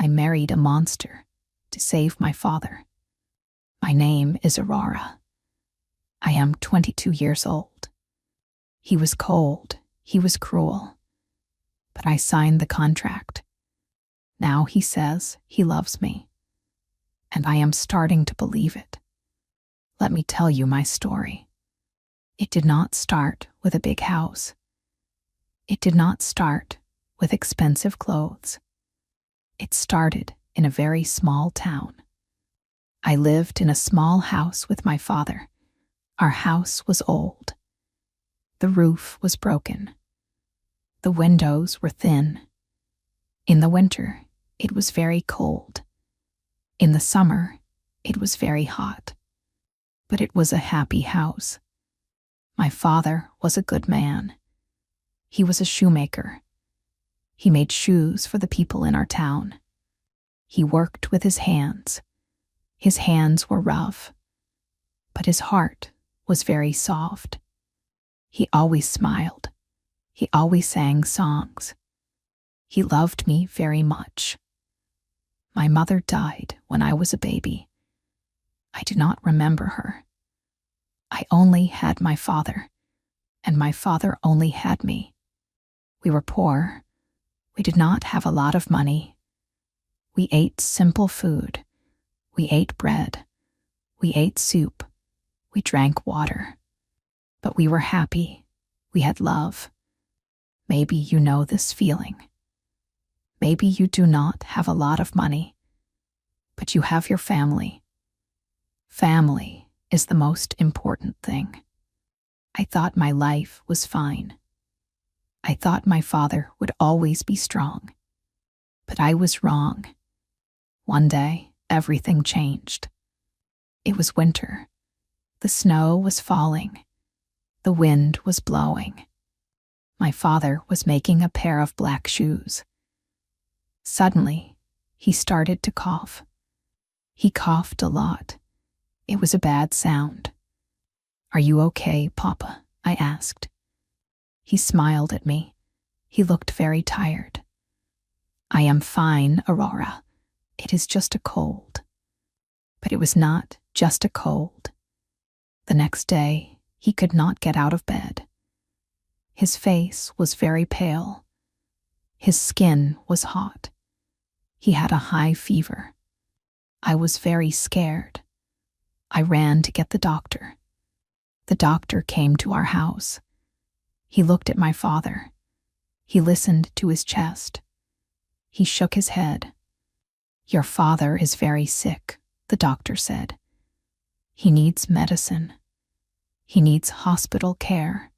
I married a monster to save my father. My name is Aurora. I am 22 years old. He was cold, he was cruel, but I signed the contract. Now he says he loves me, and I am starting to believe it. Let me tell you my story. It did not start with a big house. It did not start with expensive clothes. It started in a very small town. I lived in a small house with my father. Our house was old. The roof was broken. The windows were thin. In the winter, it was very cold. In the summer, it was very hot. But it was a happy house. My father was a good man. He was a shoemaker. He made shoes for the people in our town. He worked with his hands. His hands were rough, but his heart was very soft. He always smiled. He always sang songs. He loved me very much. My mother died when I was a baby. I do not remember her. I only had my father, and my father only had me. We were poor. We did not have a lot of money. We ate simple food. We ate bread. We ate soup. We drank water. But we were happy. We had love. Maybe you know this feeling. Maybe you do not have a lot of money, but you have your family. Family is the most important thing. I thought my life was fine. I thought my father would always be strong. But I was wrong. One day, everything changed. It was winter. The snow was falling. The wind was blowing. My father was making a pair of black shoes. Suddenly, he started to cough. He coughed a lot. It was a bad sound. "Are you okay, Papa?" I asked. He smiled at me. He looked very tired. "I am fine, Aurora. It is just a cold." But it was not just a cold. The next day, he could not get out of bed. His face was very pale. His skin was hot. He had a high fever. I was very scared. I ran to get the doctor. The doctor came to our house. He looked at my father. He listened to his chest. He shook his head. "Your father is very sick," the doctor said. "He needs medicine. He needs hospital care.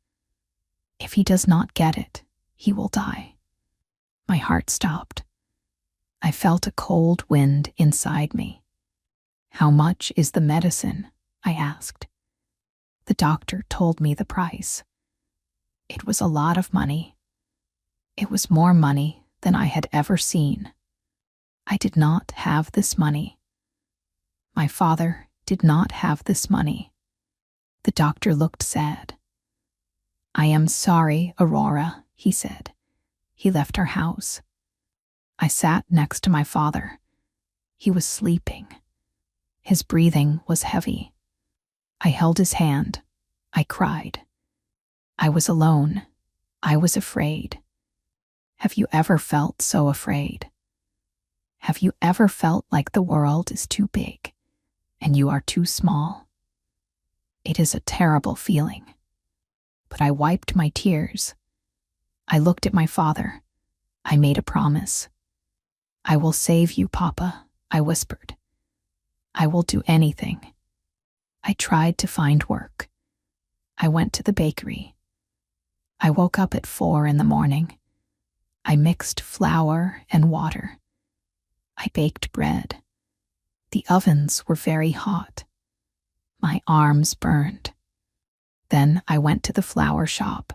If he does not get it, he will die." My heart stopped. I felt a cold wind inside me. "How much is the medicine?" I asked. The doctor told me the price. It was a lot of money. It was more money than I had ever seen. I did not have this money. My father did not have this money. The doctor looked sad. "I am sorry, Aurora," he said. He left our house. I sat next to my father. He was sleeping. His breathing was heavy. I held his hand. I cried. I was alone. I was afraid. Have you ever felt so afraid? Have you ever felt like the world is too big and you are too small? It is a terrible feeling. But I wiped my tears. I looked at my father. I made a promise. "I will save you, Papa," I whispered. "I will do anything." I tried to find work. I went to the bakery. I woke up at 4 in the morning. I mixed flour and water. I baked bread. The ovens were very hot. My arms burned. Then I went to the flower shop.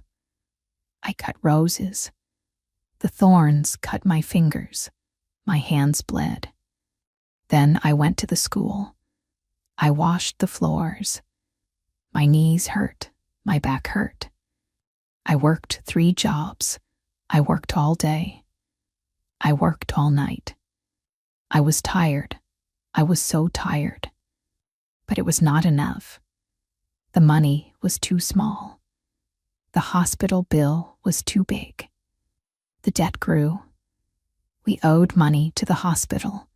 I cut roses. The thorns cut my fingers. My hands bled. Then I went to the school. I washed the floors. My knees hurt. My back hurt. I worked 3 jobs. I worked all day. I worked all night. I was tired. I was so tired. But it was not enough. The money was too small. The hospital bill was too big. The debt grew. We owed money to the hospital.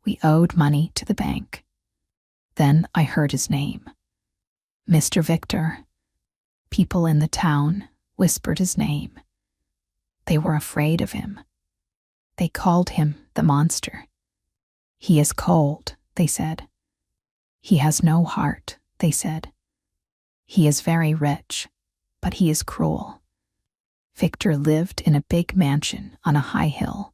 We owed money to the bank. Then I heard his name. Mr. Victor. People in the town whispered his name. They were afraid of him. They called him the monster. He is cold, they said. He has no heart, they said. He is very rich, but he is cruel. Victor lived in a big mansion on a high hill.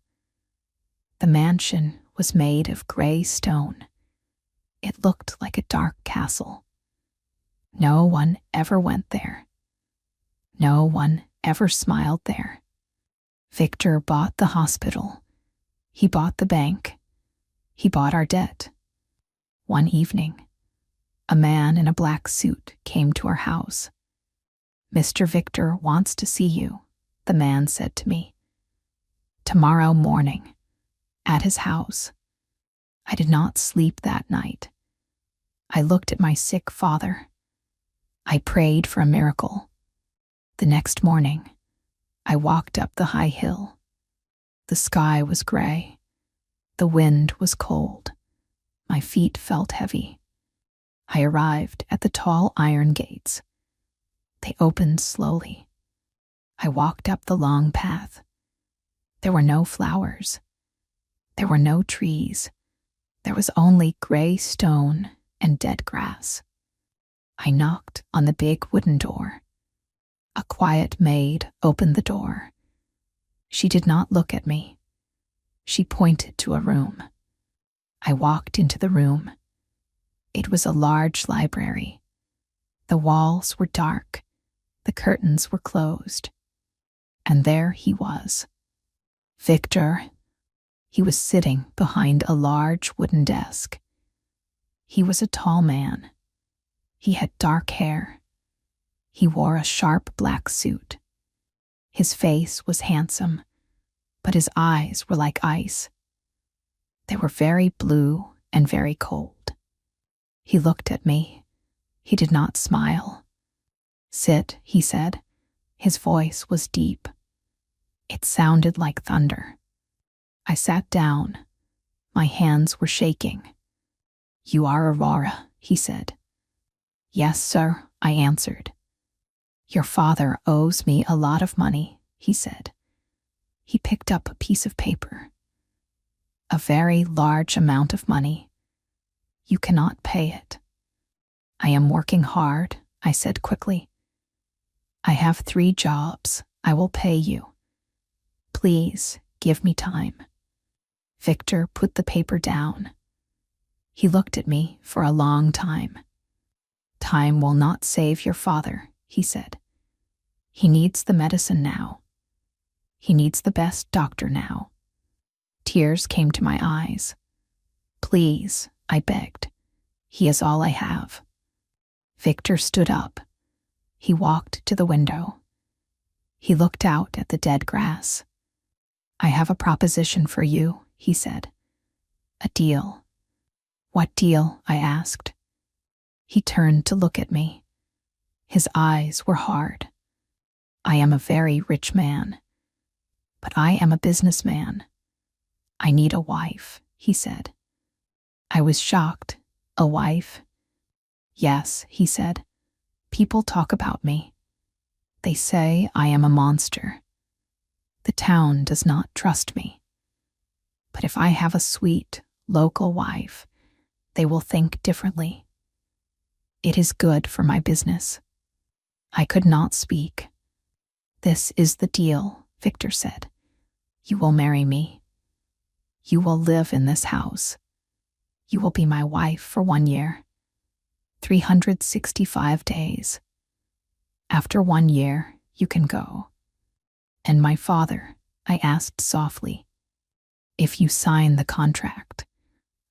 The mansion was made of gray stone. It looked like a dark castle. No one ever went there. No one ever smiled there. Victor bought the hospital. He bought the bank. He bought our debt. One evening, a man in a black suit came to our house. Mr. Victor wants to see you, the man said to me. Tomorrow morning, at his house. I did not sleep that night. I looked at my sick father. I prayed for a miracle. The next morning, I walked up the high hill. The sky was gray. The wind was cold. My feet felt heavy. I arrived at the tall iron gates. They opened slowly. I walked up the long path. There were no flowers. There were no trees. There was only gray stone and dead grass. I knocked on the big wooden door. A quiet maid opened the door. She did not look at me. She pointed to a room. I walked into the room. It was a large library. The walls were dark. The curtains were closed. And there he was. Victor. He was sitting behind a large wooden desk. He was a tall man. He had dark hair. He wore a sharp black suit. His face was handsome, but his eyes were like ice. They were very blue and very cold. He looked at me. He did not smile. Sit, he said. His voice was deep. It sounded like thunder. I sat down. My hands were shaking. You are Aurora, he said. Yes, sir, I answered. Your father owes me a lot of money, he said. He picked up a piece of paper. A very large amount of money. You cannot pay it. I am working hard, I said quickly. I have 3 jobs. I will pay you. Please, give me time. Victor put the paper down. He looked at me for a long time. Time will not save your father, he said. He needs the medicine now. He needs the best doctor now. Tears came to my eyes. Please, I begged. He is all I have. Victor stood up. He walked to the window. He looked out at the dead grass. I have a proposition for you, he said. A deal. What deal? I asked. He turned to look at me. His eyes were hard. I am a very rich man, but I am a businessman. I need a wife, he said. I was shocked. A wife? Yes, he said. People talk about me. They say I am a monster. The town does not trust me. But if I have a sweet, local wife, they will think differently. It is good for my business. I could not speak. This is the deal, Victor said. You will marry me. You will live in this house. You will be my wife for 1 year. 365 days. After 1 year, you can go. And my father, I asked softly, if you sign the contract,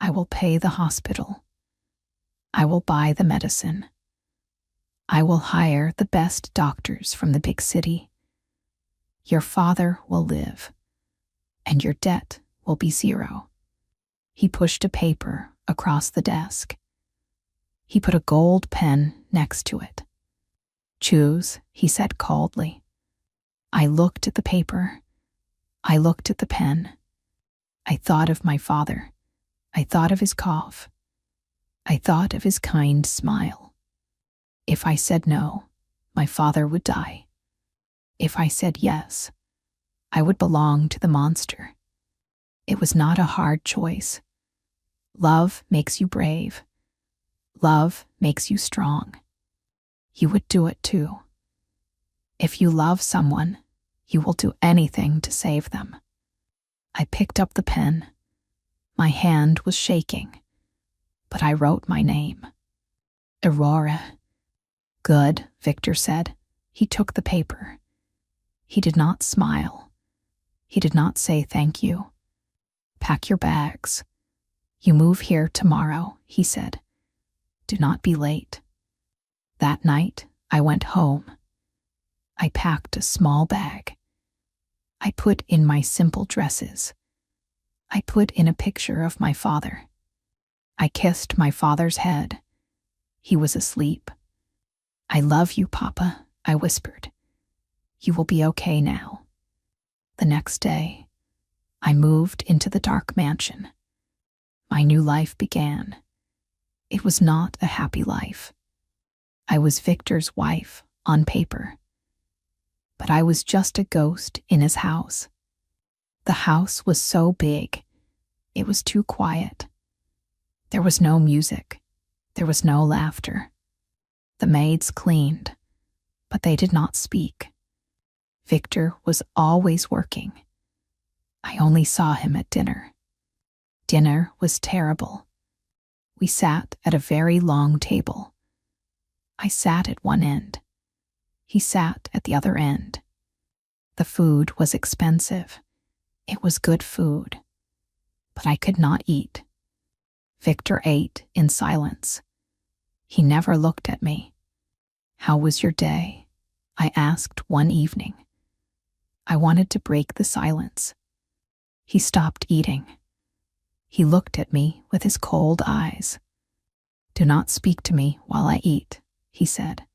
I will pay the hospital. I will buy the medicine. I will hire the best doctors from the big city. Your father will live, and your debt will be 0. He pushed a paper across the desk. He put a gold pen next to it. "Choose," he said coldly. I looked at the paper. I looked at the pen. I thought of my father. I thought of his cough. I thought of his kind smile. If I said no, my father would die. If I said yes, I would belong to the monster. It was not a hard choice. Love makes you brave. Love makes you strong. You would do it too. If you love someone, you will do anything to save them. I picked up the pen. My hand was shaking, but I wrote my name. Aurora. "Good," Victor said. He took the paper. He did not smile. He did not say thank you. "Pack your bags. You move here tomorrow," he said. "Do not be late." That night, I went home. I packed a small bag. I put in my simple dresses. I put in a picture of my father. I kissed my father's head. He was asleep. "I love you, Papa," I whispered. "You will be okay now." The next day, I moved into the dark mansion. My new life began. It was not a happy life. I was Victor's wife on paper, but I was just a ghost in his house. The house was so big, it was too quiet. There was no music. There was no laughter. The maids cleaned, but they did not speak. Victor was always working. I only saw him at dinner. Dinner was terrible. We sat at a very long table. I sat at one end. He sat at the other end. The food was expensive. It was good food, but I could not eat. Victor ate in silence. He never looked at me. "How was your day?" I asked one evening. I wanted to break the silence. He stopped eating. He looked at me with his cold eyes. "Do not speak to me while I eat," he said.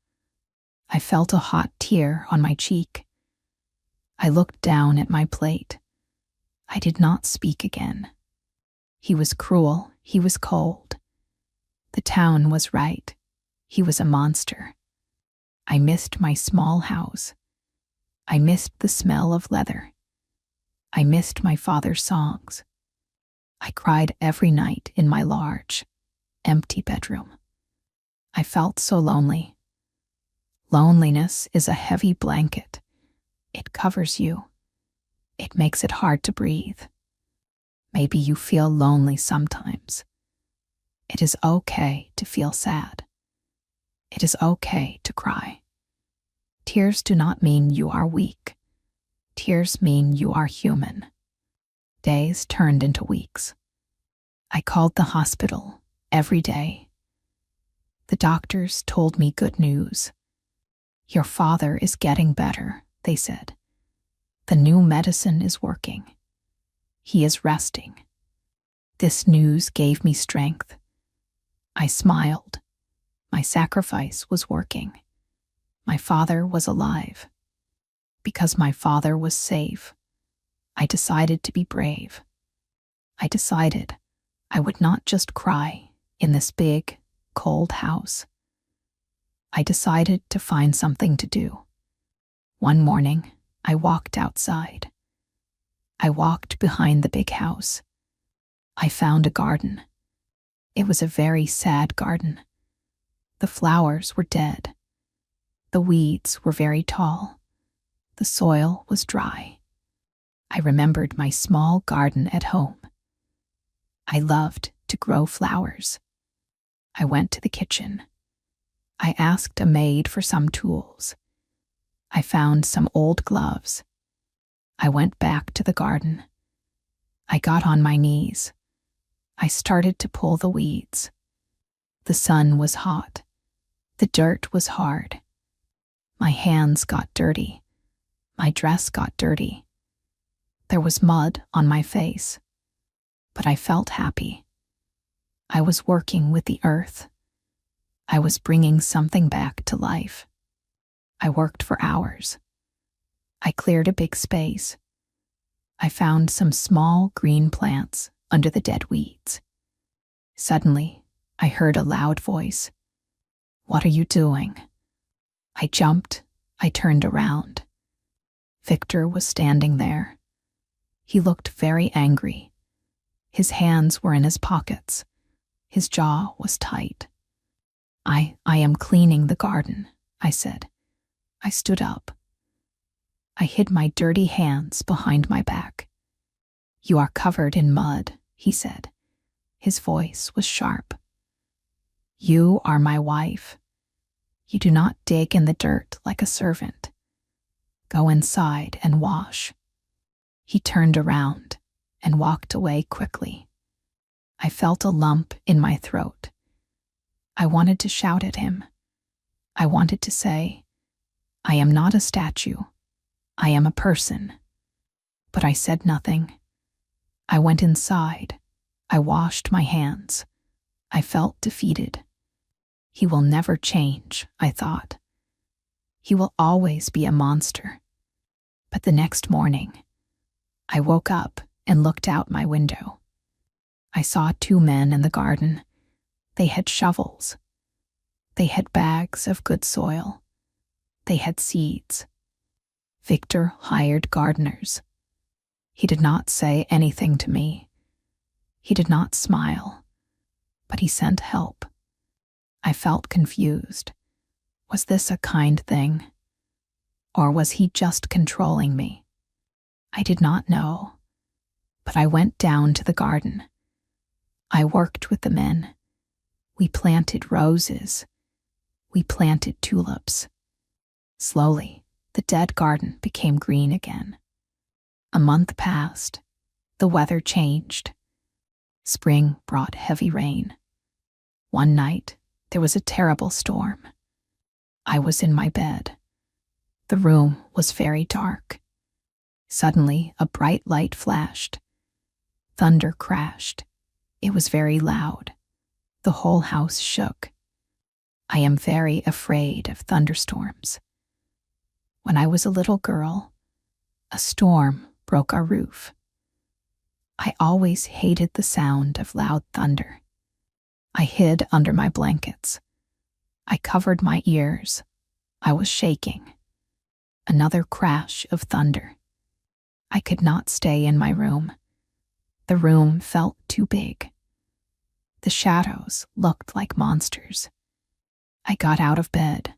I felt a hot tear on my cheek. I looked down at my plate. I did not speak again. He was cruel. He was cold. The town was right. He was a monster. I missed my small house. I missed the smell of leather. I missed my father's songs. I cried every night in my large, empty bedroom. I felt so lonely. Loneliness is a heavy blanket. It covers you. It makes it hard to breathe. Maybe you feel lonely sometimes. It is okay to feel sad. It is okay to cry. Tears do not mean you are weak. Tears mean you are human. Days turned into weeks. I called the hospital every day. The doctors told me good news. "Your father is getting better," they said. "The new medicine is working. He is resting." This news gave me strength. I smiled. My sacrifice was working. My father was alive. Because my father was safe, I decided to be brave. I decided I would not just cry in this big, cold house. I decided to find something to do. One morning, I walked outside. I walked behind the big house. I found a garden. It was a very sad garden. The flowers were dead. The weeds were very tall. The soil was dry. I remembered my small garden at home. I loved to grow flowers. I went to the kitchen. I asked a maid for some tools. I found some old gloves. I went back to the garden. I got on my knees. I started to pull the weeds. The sun was hot. The dirt was hard. My hands got dirty. My dress got dirty. There was mud on my face. But I felt happy. I was working with the earth. I was bringing something back to life. I worked for hours. I cleared a big space. I found some small green plants under the dead weeds. Suddenly, I heard a loud voice. "What are you doing?" I jumped. I turned around. Victor was standing there. He looked very angry. His hands were in his pockets. His jaw was tight. I am cleaning the garden," I said. I stood up. I hid my dirty hands behind my back. "You are covered in mud," he said. His voice was sharp. "You are my wife. You do not dig in the dirt like a servant. Go inside and wash." He turned around and walked away quickly. I felt a lump in my throat. I wanted to shout at him. I wanted to say, "I am not a statue. I am a person." But I said nothing. I went inside. I washed my hands. I felt defeated. He will never change, I thought. He will always be a monster. But the next morning, I woke up and looked out my window. I saw two men in the garden. They had shovels. They had bags of good soil. They had seeds. Victor hired gardeners. He did not say anything to me. He did not smile, but he sent help. I felt confused. Was this a kind thing? Or was he just controlling me? I did not know, but I went down to the garden. I worked with the men. We planted roses. We planted tulips. Slowly, the dead garden became green again. A month passed. The weather changed. Spring brought heavy rain. One night, there was a terrible storm. I was in my bed. The room was very dark. Suddenly, a bright light flashed. Thunder crashed. It was very loud. The whole house shook. I am very afraid of thunderstorms. When I was a little girl, a storm broke our roof. I always hated the sound of loud thunder. I hid under my blankets. I covered my ears. I was shaking. Another crash of thunder. I could not stay in my room. The room felt too big. The shadows looked like monsters. I got out of bed.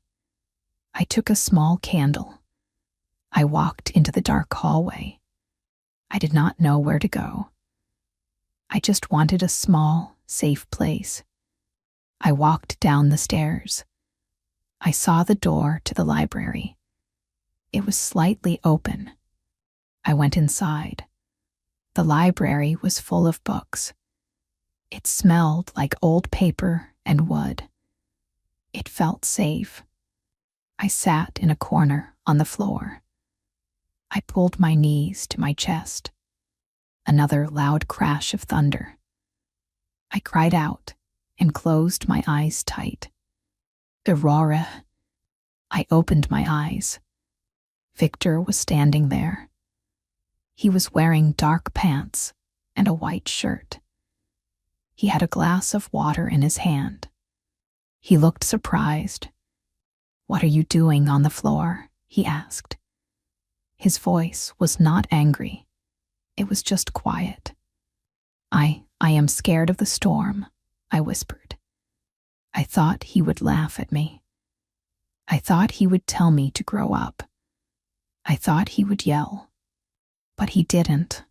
I took a small candle. I walked into the dark hallway. I did not know where to go. I just wanted a small, safe place. I walked down the stairs. I saw the door to the library. It was slightly open. I went inside. The library was full of books. It smelled like old paper and wood. It felt safe. I sat in a corner on the floor. I pulled my knees to my chest. Another loud crash of thunder. I cried out and closed my eyes tight. Aurora. I opened my eyes. Victor was standing there. He was wearing dark pants and a white shirt. He had a glass of water in his hand. He looked surprised. "What are you doing on the floor?" he asked. His voice was not angry. It was just quiet. I am scared of the storm," I whispered. I thought he would laugh at me. I thought he would tell me to grow up. I thought he would yell. But he didn't.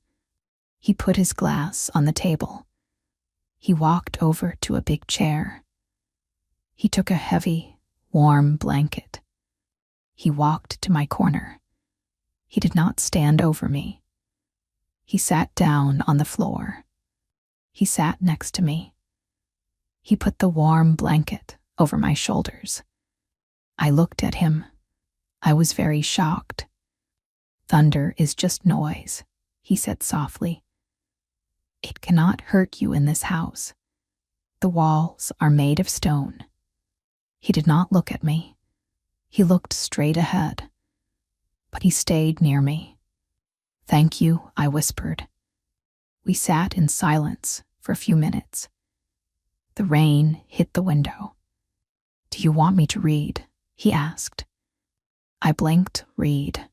He put his glass on the table. He walked over to a big chair. He took a heavy, warm blanket. He walked to my corner. He did not stand over me. He sat down on the floor. He sat next to me. He put the warm blanket over my shoulders. I looked at him. I was very shocked. "Thunder is just noise," he said softly. It cannot hurt you in this house. The walls are made of stone. He did not look at me. He looked straight ahead, but he stayed near me. Thank you, I whispered. We sat in silence for a few minutes. The rain hit the window. Do you want me to read? He asked. I blinked, read.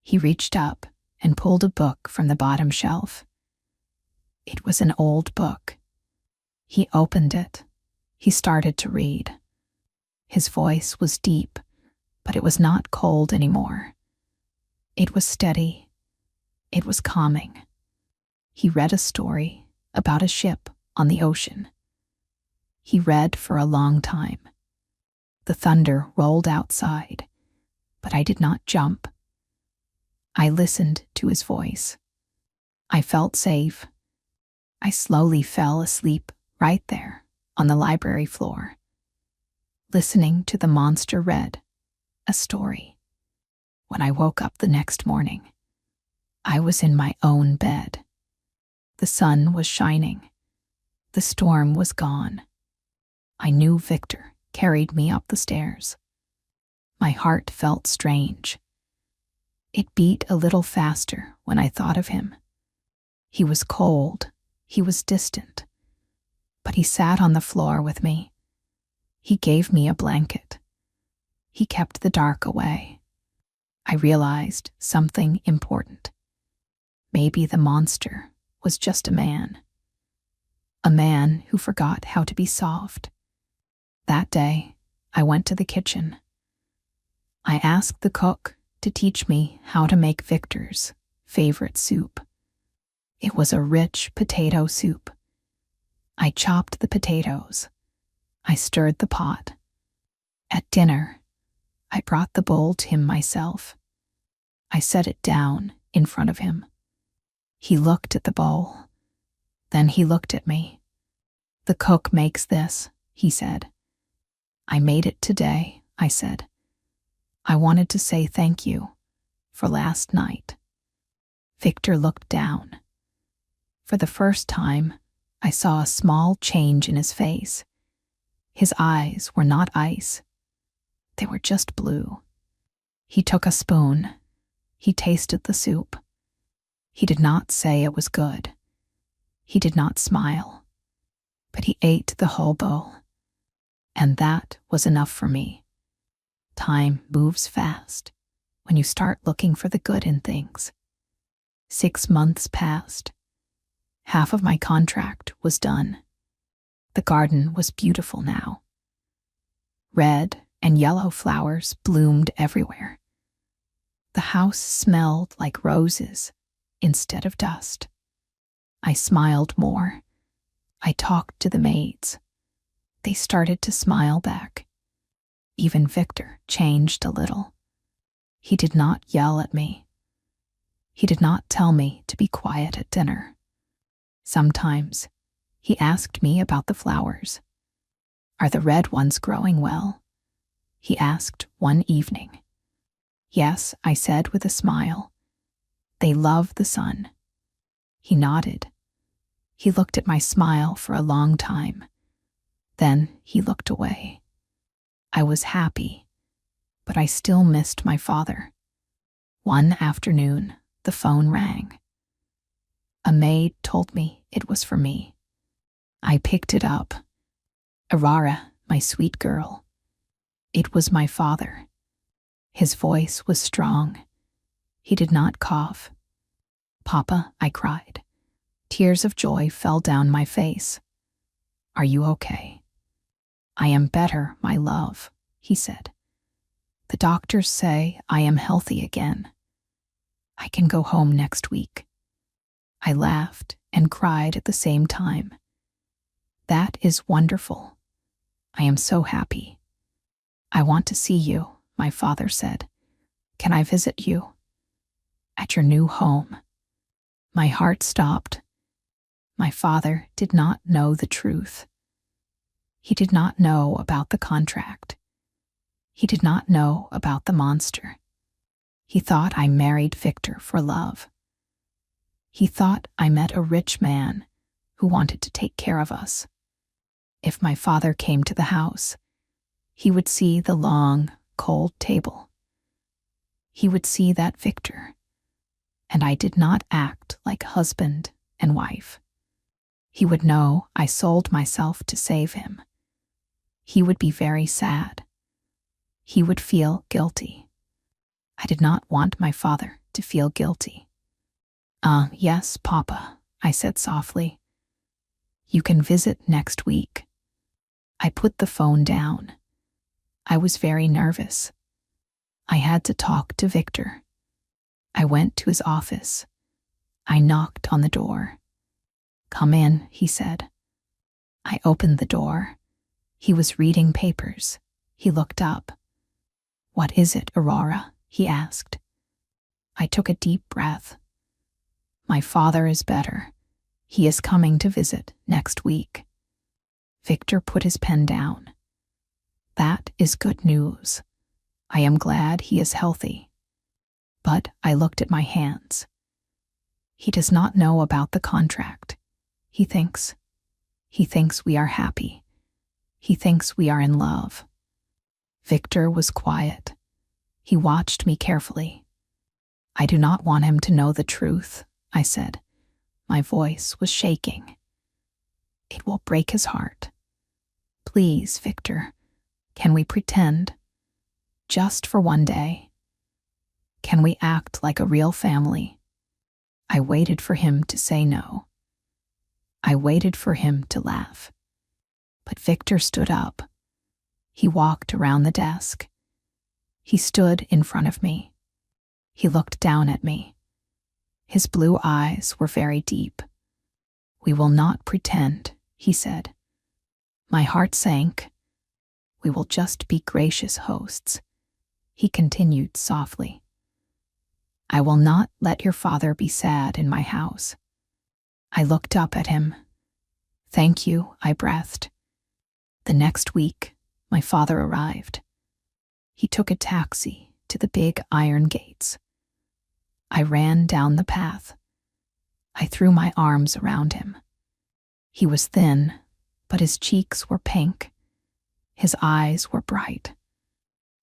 He reached up and pulled a book from the bottom shelf. It was an old book. He opened it. He started to read. His voice was deep, but it was not cold anymore. It was steady. It was calming. He read a story about a ship on the ocean. He read for a long time. The thunder rolled outside, but I did not jump. I listened to his voice. I felt safe. I slowly fell asleep right there on the library floor, listening to the monster read a story. When I woke up the next morning, I was in my own bed. The sun was shining. The storm was gone. I knew Victor carried me up the stairs. My heart felt strange. It beat a little faster when I thought of him. He was cold. He was distant. But he sat on the floor with me. He gave me a blanket. He kept the dark away. I realized something important. Maybe the monster was just a man who forgot how to be soft. That day, I went to the kitchen. I asked the cook to teach me how to make Victor's favorite soup. It was a rich potato soup. I chopped the potatoes. I stirred the pot. At dinner, I brought the bowl to him myself. I set it down in front of him. He looked at the bowl. Then he looked at me. The cook makes this, he said. I made it today, I said. I wanted to say thank you for last night. Victor looked down. For the first time, I saw a small change in his face. His eyes were not ice. They were just blue. He took a spoon. He tasted the soup. He did not say it was good. He did not smile. But he ate the whole bowl. And that was enough for me. Time moves fast when you start looking for the good in things. 6 months passed. Half of my contract was done. The garden was beautiful now. Red and yellow flowers bloomed everywhere. The house smelled like roses instead of dust. I smiled more. I talked to the maids. They started to smile back. Even Victor changed a little. He did not yell at me. He did not tell me to be quiet at dinner. Sometimes he asked me about the flowers. Are the red ones growing well? He asked one evening. Yes, I said with a smile. They love the sun. He nodded. He looked at my smile for a long time. Then he looked away. I was happy, but I still missed my father. One afternoon, the phone rang. A maid told me it was for me. I picked it up. Aurora, my sweet girl. It was my father. His voice was strong. He did not cough. Papa, I cried. Tears of joy fell down my face. Are you okay? I am better, my love, he said. The doctors say I am healthy again. I can go home next week. I laughed and cried at the same time. That is wonderful. I am so happy. I want to see you, my father said. Can I visit you? At your new home. My heart stopped. My father did not know the truth. He did not know about the contract. He did not know about the monster. He thought I married Victor for love. He thought I met a rich man who wanted to take care of us. If my father came to the house, he would see the long, cold table. He would see that Victor, and I did not act like husband and wife. He would know I sold myself to save him. He would be very sad. He would feel guilty. I did not want my father to feel guilty. Yes, Papa, I said softly. You can visit next week. I put the phone down. I was very nervous. I had to talk to Victor. I went to his office. I knocked on the door. Come in, he said. I opened the door. He was reading papers. He looked up. What is it, Aurora? He asked. I took a deep breath. My father is better. He is coming to visit next week. Victor put his pen down. That is good news. I am glad he is healthy. But I looked at my hands. He does not know about the contract. He thinks we are happy. He thinks we are in love. Victor was quiet. He watched me carefully. I do not want him to know the truth, I said. My voice was shaking. It will break his heart. Please, Victor, can we pretend? Just for one day. Can we act like a real family? I waited for him to say no. I waited for him to laugh. But Victor stood up. He walked around the desk. He stood in front of me. He looked down at me. His blue eyes were very deep. We will not pretend, he said. My heart sank. We will just be gracious hosts. He continued softly. I will not let your father be sad in my house. I looked up at him. Thank you, I breathed. The next week, my father arrived. He took a taxi to the big iron gates. I ran down the path. I threw my arms around him. He was thin, but his cheeks were pink. His eyes were bright.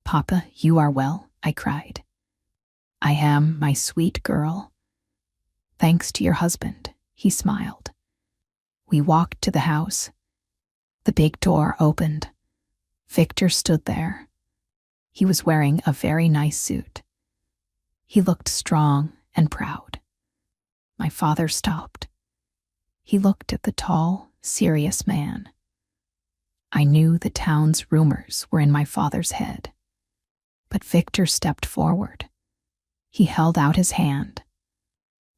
Papa, you are well, I cried. I am, my sweet girl. Thanks to your husband, he smiled. We walked to the house. The big door opened. Victor stood there. He was wearing a very nice suit. He looked strong and proud. My father stopped. He looked at the tall, serious man. I knew the town's rumors were in my father's head. But Victor stepped forward. He held out his hand.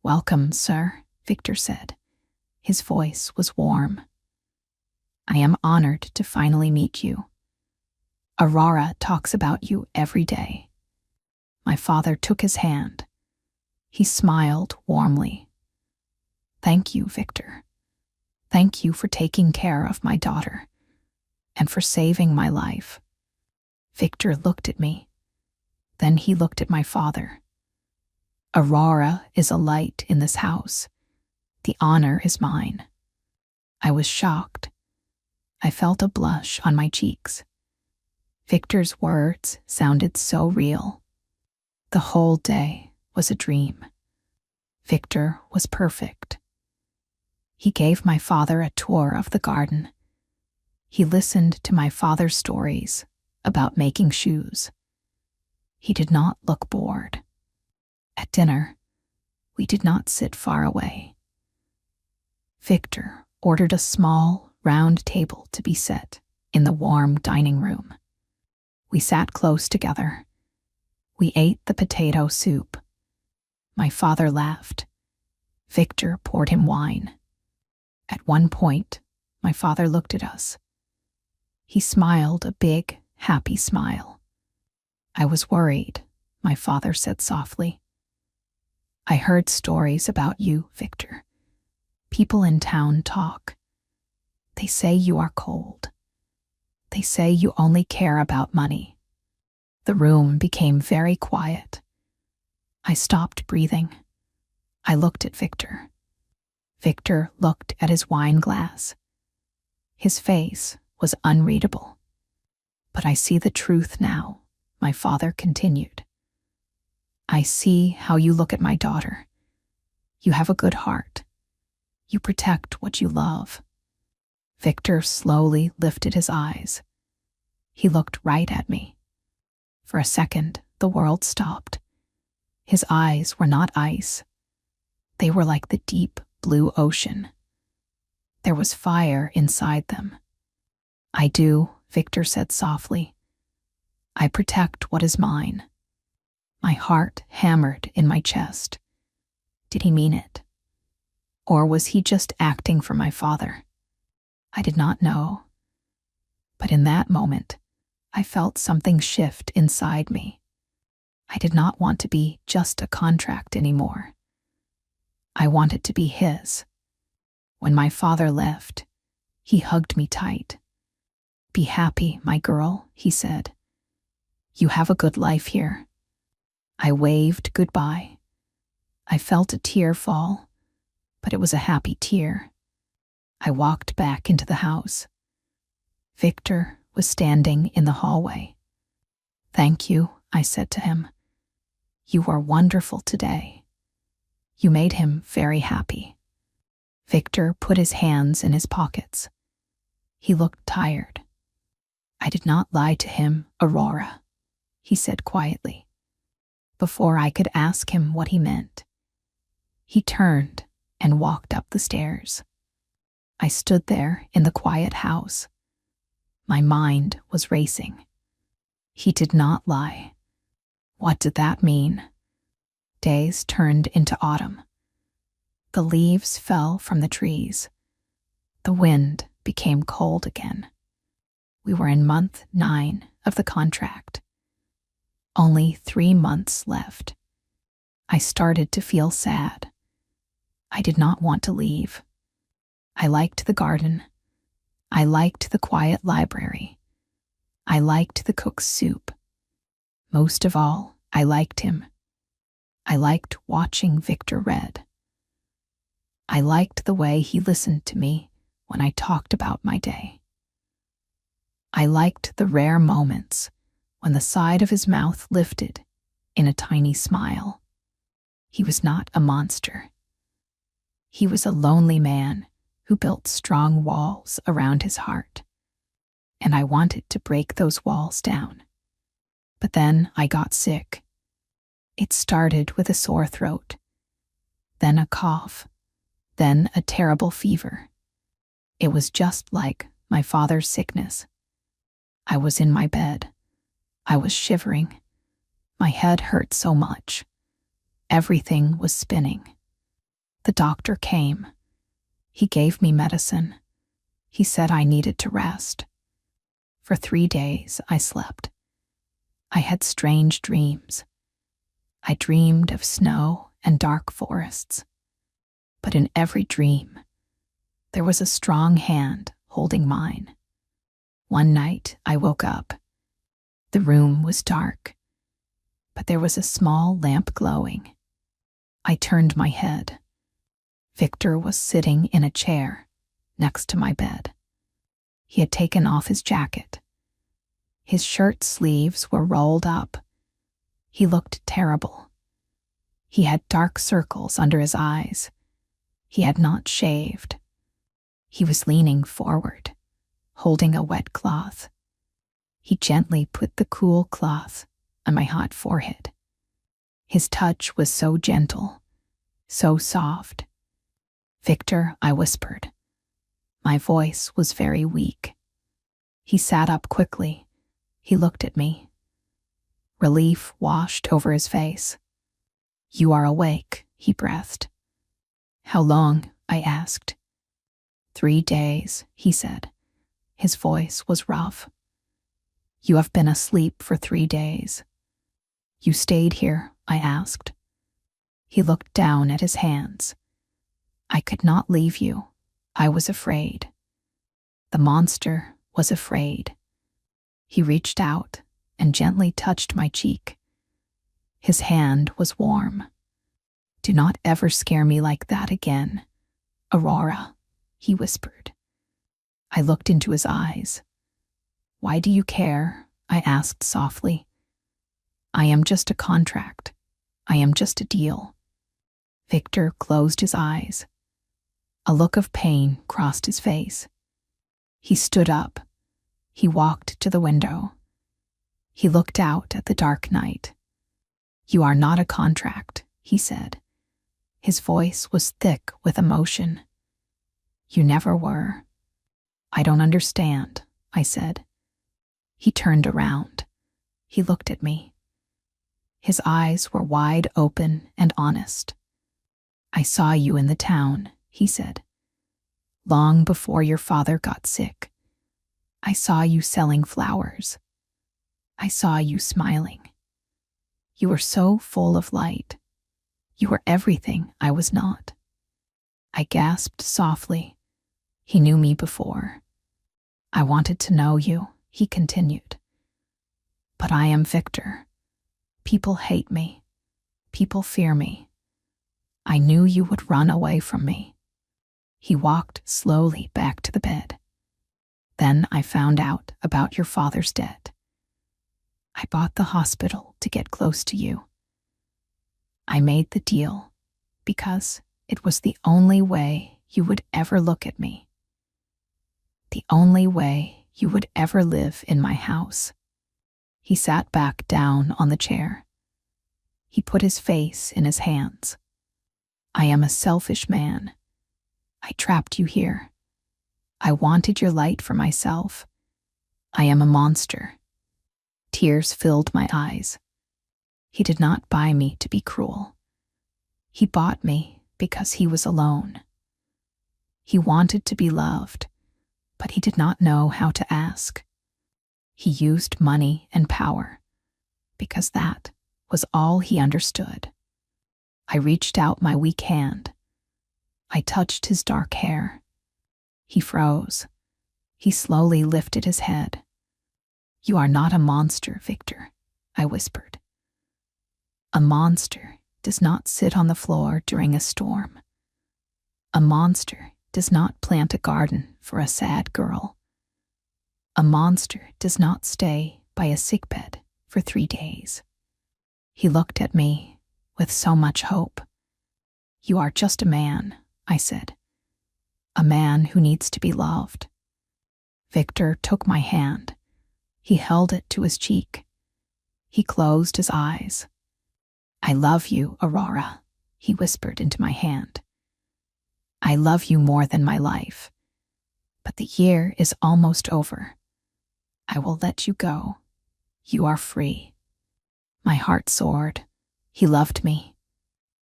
Welcome, sir, Victor said. His voice was warm. I am honored to finally meet you. Aurora talks about you every day. My father took his hand. He smiled warmly. Thank you, Victor. Thank you for taking care of my daughter and for saving my life. Victor looked at me. Then he looked at my father. Aurora is a light in this house. The honor is mine. I was shocked. I felt a blush on my cheeks. Victor's words sounded so real. The whole day was a dream. Victor was perfect. He gave my father a tour of the garden. He listened to my father's stories about making shoes. He did not look bored. At dinner, we did not sit far away. Victor ordered a small, round table to be set in the warm dining room. We sat close together. We ate the potato soup. My father laughed. Victor poured him wine. At one point, my father looked at us. He smiled a big, happy smile. I was worried, my father said softly. I heard stories about you, Victor. People in town talk. They say you are cold. They say you only care about money. The room became very quiet. I stopped breathing. I looked at Victor. Victor looked at his wine glass. His face was unreadable. But I see the truth now, my father continued. I see how you look at my daughter. You have a good heart. You protect what you love. Victor slowly lifted his eyes. He looked right at me. For a second, the world stopped. His eyes were not ice. They were like the deep blue ocean. There was fire inside them. I do, Victor said softly. I protect what is mine. My heart hammered in my chest. Did he mean it? Or was he just acting for my father? I did not know. But in that moment, I felt something shift inside me. I did not want to be just a contract anymore. I wanted to be his. When my father left, he hugged me tight. Be happy, my girl, he said. You have a good life here. I waved goodbye. I felt a tear fall, but it was a happy tear. I walked back into the house. Victor was standing in the hallway. Thank you, I said to him. You are wonderful today. You made him very happy. Victor put his hands in his pockets. He looked tired. I did not lie to him, Aurora, he said quietly. Before I could ask him what he meant, he turned and walked up the stairs. I stood there in the quiet house. My mind was racing. He did not lie. What did that mean? Days turned into autumn. The leaves fell from the trees. The wind became cold again. We were in month 9 of the contract. Only 3 months left. I started to feel sad. I did not want to leave. I liked the garden. I liked the quiet library. I liked the cook's soup. Most of all, I liked him. I liked watching Victor read. I liked the way he listened to me when I talked about my day. I liked the rare moments when the side of his mouth lifted in a tiny smile. He was not a monster. He was a lonely man who built strong walls around his heart, and I wanted to break those walls down. But then I got sick. It started with a sore throat, then a cough, then a terrible fever. It was just like my father's sickness. I was in my bed. I was shivering. My head hurt so much. Everything was spinning. The doctor came. He gave me medicine. He said I needed to rest. For 3 days, I slept. I had strange dreams. I dreamed of snow and dark forests. But in every dream, there was a strong hand holding mine. One night, I woke up. The room was dark, but there was a small lamp glowing. I turned my head. Victor was sitting in a chair next to my bed. He had taken off his jacket. His shirt sleeves were rolled up. He looked terrible. He had dark circles under his eyes. He had not shaved. He was leaning forward, holding a wet cloth. He gently put the cool cloth on my hot forehead. His touch was so gentle, so soft. Victor, I whispered. My voice was very weak. He sat up quickly. He looked at me. Relief washed over his face. You are awake, he breathed. How long? I asked. 3 days, he said. His voice was rough. You have been asleep for 3 days. You stayed here, I asked. He looked down at his hands. I could not leave you. I was afraid. The monster was afraid. He reached out and gently touched my cheek. His hand was warm. Do not ever scare me like that again, Aurora, he whispered. I looked into his eyes. Why do you care? I asked softly. I am just a contract. I am just a deal. Victor closed his eyes. A look of pain crossed his face. He stood up. He walked to the window. He looked out at the dark night. You are not a contract, he said. His voice was thick with emotion. You never were. I don't understand, I said. He turned around. He looked at me. His eyes were wide open and honest. I saw you in the town, he said. Long before your father got sick. I saw you selling flowers. I saw you smiling. You were so full of light. You were everything I was not. I gasped softly. He knew me before. I wanted to know you, he continued. But I am Victor. People hate me. People fear me. I knew you would run away from me. He walked slowly back to the bed. Then I found out about your father's debt. I bought the hospital to get close to you. I made the deal because it was the only way you would ever look at me. The only way you would ever live in my house. He sat back down on the chair. He put his face in his hands. I am a selfish man. I trapped you here. I wanted your light for myself. I am a monster. Tears filled my eyes. He did not buy me to be cruel. He bought me because he was alone. He wanted to be loved, but he did not know how to ask. He used money and power because that was all he understood. I reached out my weak hand. I touched his dark hair. He froze. He slowly lifted his head. You are not a monster, Victor, I whispered. A monster does not sit on the floor during a storm. A monster does not plant a garden for a sad girl. A monster does not stay by a sickbed for 3 days. He looked at me with so much hope. You are just a man, I said. A man who needs to be loved. Victor took my hand. He held it to his cheek. He closed his eyes. I love you, Aurora, he whispered into my hand. I love you more than my life. But the year is almost over. I will let you go. You are free. My heart soared. He loved me.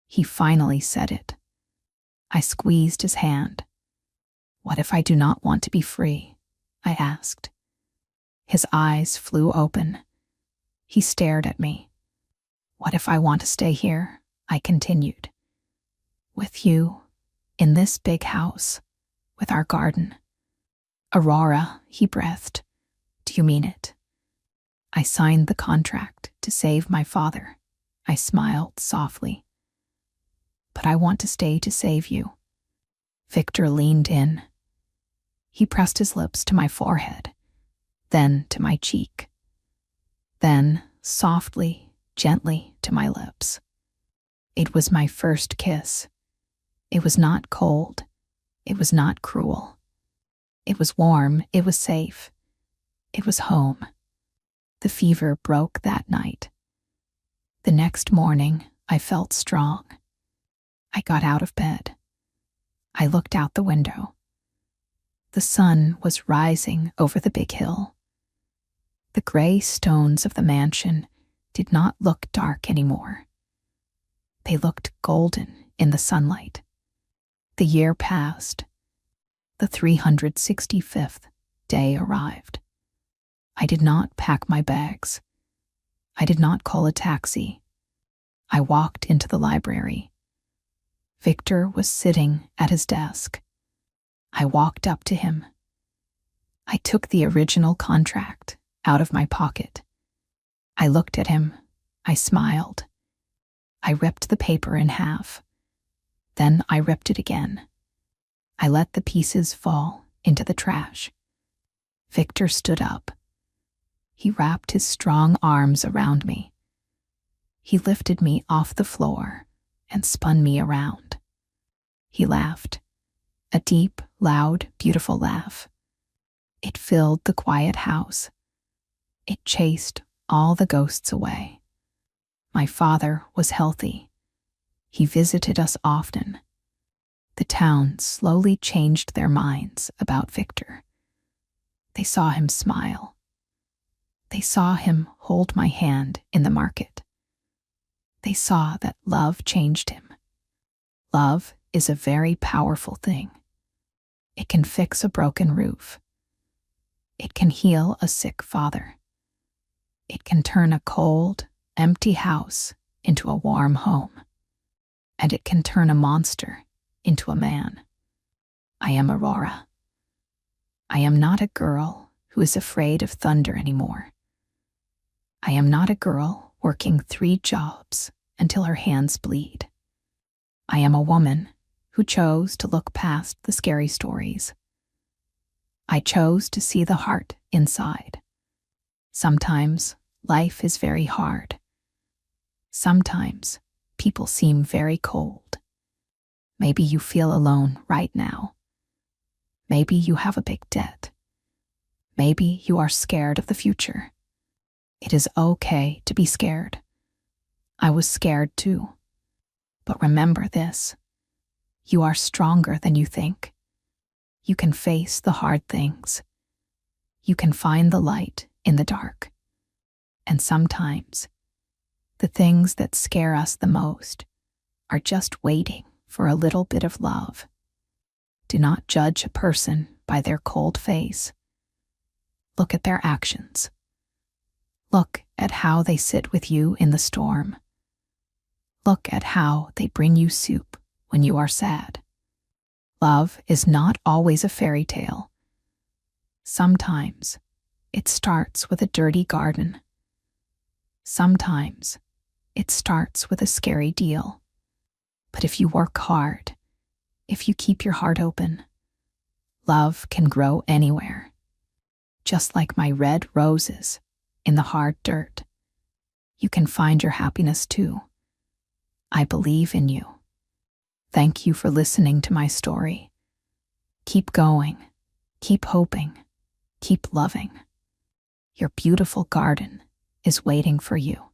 He finally said it. I squeezed his hand. What if I do not want to be free? I asked. His eyes flew open. He stared at me. What if I want to stay here? I continued. With you, in this big house, with our garden. Aurora, he breathed. Do you mean it? I signed the contract to save my father. I smiled softly. But I want to stay to save you. Victor leaned in. He pressed his lips to my forehead, then to my cheek, then softly, gently to my lips. It was my first kiss. It was not cold. It was not cruel. It was warm. It was safe. It was home. The fever broke that night. The next morning, I felt strong. I got out of bed. I looked out the window. The sun was rising over the big hill. The gray stones of the mansion did not look dark anymore. They looked golden in the sunlight. The year passed. The 365th day arrived. I did not pack my bags. I did not call a taxi. I walked into the library. Victor was sitting at his desk. I walked up to him. I took the original contract out of my pocket. I looked at him. I smiled. I ripped the paper in half. Then I ripped it again. I let the pieces fall into the trash. Victor stood up. He wrapped his strong arms around me. He lifted me off the floor and spun me around. He laughed, a deep, loud, beautiful laugh. It filled the quiet house. It chased all the ghosts away. My father was healthy. He visited us often. The town slowly changed their minds about Victor. They saw him smile. They saw him hold my hand in the market. They saw that love changed him. Love is a very powerful thing. It can fix a broken roof. It can heal a sick father. It can turn a cold, empty house into a warm home. And it can turn a monster into a man. I am Aurora. I am not a girl who is afraid of thunder anymore. I am not a girl working 3 jobs until her hands bleed. I am a woman who chose to look past the scary stories. I chose to see the heart inside. Sometimes life is very hard. Sometimes people seem very cold. Maybe you feel alone right now. Maybe you have a big debt. Maybe you are scared of the future. It is okay to be scared. I was scared too. But remember this: you are stronger than you think. You can face the hard things. You can find the light in the dark. And sometimes, the things that scare us the most are just waiting for a little bit of love. Do not judge a person by their cold face. Look at their actions. Look at how they sit with you in the storm. Look at how they bring you soup when you are sad. Love is not always a fairy tale. Sometimes it starts with a dirty garden. Sometimes it starts with a scary deal. But if you work hard, if you keep your heart open, love can grow anywhere. Just like my red roses in the hard dirt, you can find your happiness too. I believe in you. Thank you for listening to my story. Keep going, keep hoping, keep loving. Your beautiful garden is waiting for you.